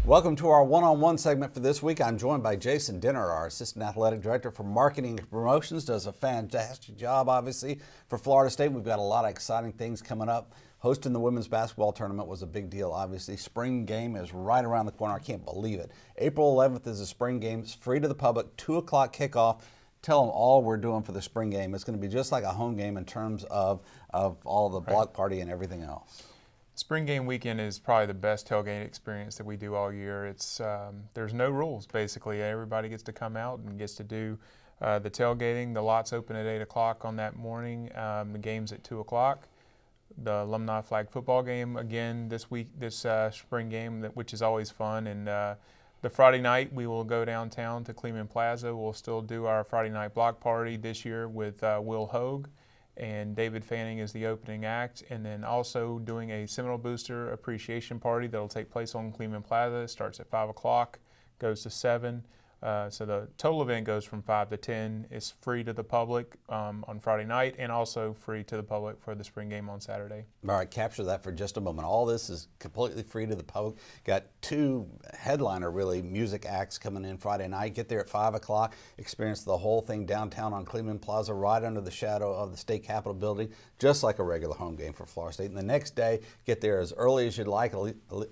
Welcome to our one-on-one segment for this week. I'm joined by Jason Dennard, our Assistant Athletic Director for Marketing and Promotions. Does a fantastic job, obviously, for Florida State. We've got a lot of exciting things coming up. Hosting the women's basketball tournament was a big deal, obviously. Spring game is right around the corner. I can't believe it. April 11th is the spring game. It's free to the public, 2 o'clock kickoff. Tell them all we're doing for the spring game. It's going to be just like a home game in terms of all the block party and everything else. Spring game weekend is probably the best tailgate experience that we do all year. It's there's no rules, basically. Everybody gets to come out and gets to do the tailgating. The lots open at 8 o'clock on that morning. The game's at 2 o'clock. The alumni flag football game again this week, this spring game, which is always fun. And the Friday night we will go downtown to Cleveland Plaza. We'll still do our Friday night block party this year with Will Hogue. And David Fanning is the opening act, and then also doing a Seminole Booster appreciation party that will take place on Cleveland Plaza. It starts at 5 o'clock, goes to 7. So the total event goes from 5 to 10. It's free to the public on Friday night and also free to the public for the spring game on Saturday. All right, capture that for just a moment. All this is completely free to the public. Got 2 headliner, really, music acts coming in Friday night. Get there at 5 o'clock. Experience the whole thing downtown on Cleveland Plaza, right under the shadow of the State Capitol building, just like a regular home game for Florida State. And the next day, get there as early as you'd like.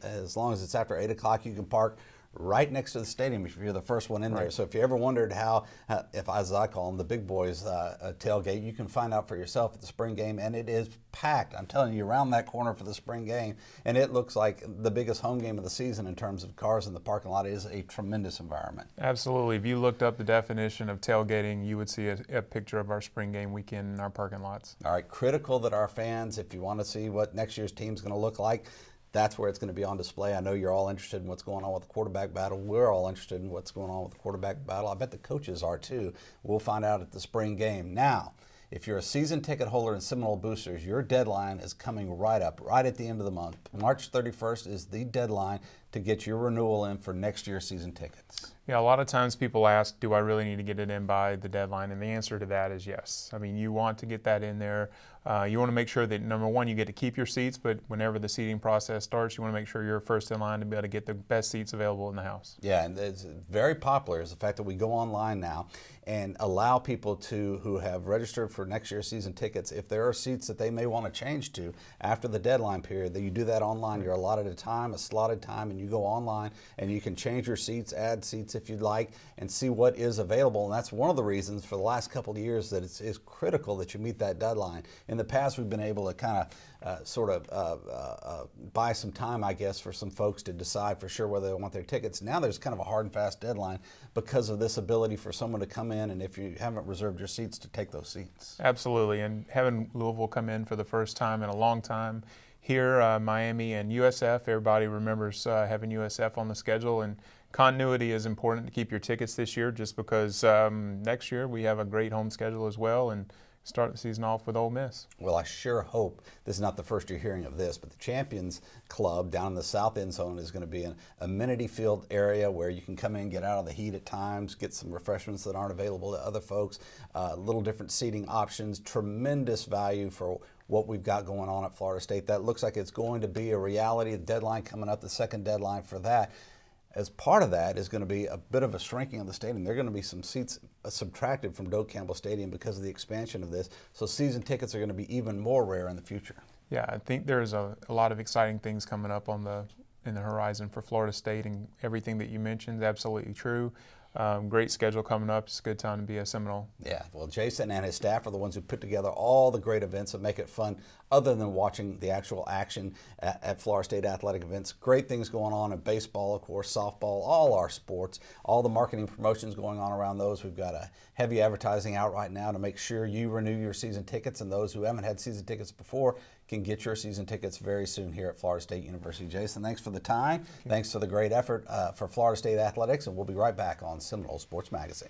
As long as it's after 8 o'clock, you can park right next to the stadium if you're the first one in there. So if you ever wondered how, if as I call them, the big boys tailgate, you can find out for yourself at the spring game, and it is packed. I'm telling you, around that corner for the spring game, and it looks like the biggest home game of the season in terms of cars in the parking lot. It is a tremendous environment. Absolutely. If you looked up the definition of tailgating, you would see a picture of our spring game weekend in our parking lots. All right, critical that our fans, if you want to see what next year's team's going to look like, that's where it's going to be on display. I know you're all interested in what's going on with the quarterback battle. We're all interested in what's going on with the quarterback battle. I bet the coaches are too. We'll find out at the spring game. Now, if you're a season ticket holder in Seminole Boosters, your deadline is coming right up, right at the end of the month. March 31st is the deadline to get your renewal in for next year's season tickets. Yeah, a lot of times people ask, do I really need to get it in by the deadline? And the answer to that is yes. I mean, you want to get that in there. You want to make sure that, number one, you get to keep your seats, but whenever the seating process starts, you want to make sure you're first in line to be able to get the best seats available in the house. Yeah, and it's very popular is the fact that we go online now and allow people who have registered for next year's season tickets, if there are seats that they may want to change to after the deadline period, that you do that online. You're allotted a time, a slotted time, and you go online and you can change your seats, add seats if you'd like, and see what is available. And that's one of the reasons for the last couple of years that it's critical that you meet that deadline. In the past, we've been able to kind of buy some time, I guess, for some folks to decide for sure whether they want their tickets. Now there's kind of a hard and fast deadline because of this ability for someone to come in and if you haven't reserved your seats, to take those seats. Absolutely, and having Louisville come in for the first time in a long time here, Miami and USF, everybody remembers having USF on the schedule, and continuity is important to keep your tickets this year just because next year we have a great home schedule as well and start the season off with Ole Miss. Well, I sure hope this is not the first you're hearing of this, but the Champions Club down in the south end zone is going to be an amenity-filled area where you can come in, get out of the heat at times, get some refreshments that aren't available to other folks, little different seating options, tremendous value for what we've got going on at Florida State. That looks like it's going to be a reality. The deadline coming up, the second deadline for that. As part of that is going to be a bit of a shrinking of the stadium. There are going to be some seats subtracted from Doak Campbell Stadium because of the expansion of this. So season tickets are going to be even more rare in the future. Yeah, I think there's a lot of exciting things coming up in the horizon for Florida State, and everything that you mentioned is absolutely true. Great schedule coming up. It's a good time to be a Seminole. Yeah, well, Jason and his staff are the ones who put together all the great events that make it fun other than watching the actual action at Florida State athletic events. Great things going on in baseball, of course, softball, all our sports, all the marketing promotions going on around those. We've got a heavy advertising out right now to make sure you renew your season tickets, and those who haven't had season tickets before can get your season tickets very soon here at Florida State University. Jason, thanks for the time. Thanks for the great effort for Florida State Athletics, and we'll be right back on Seminole Sports Magazine.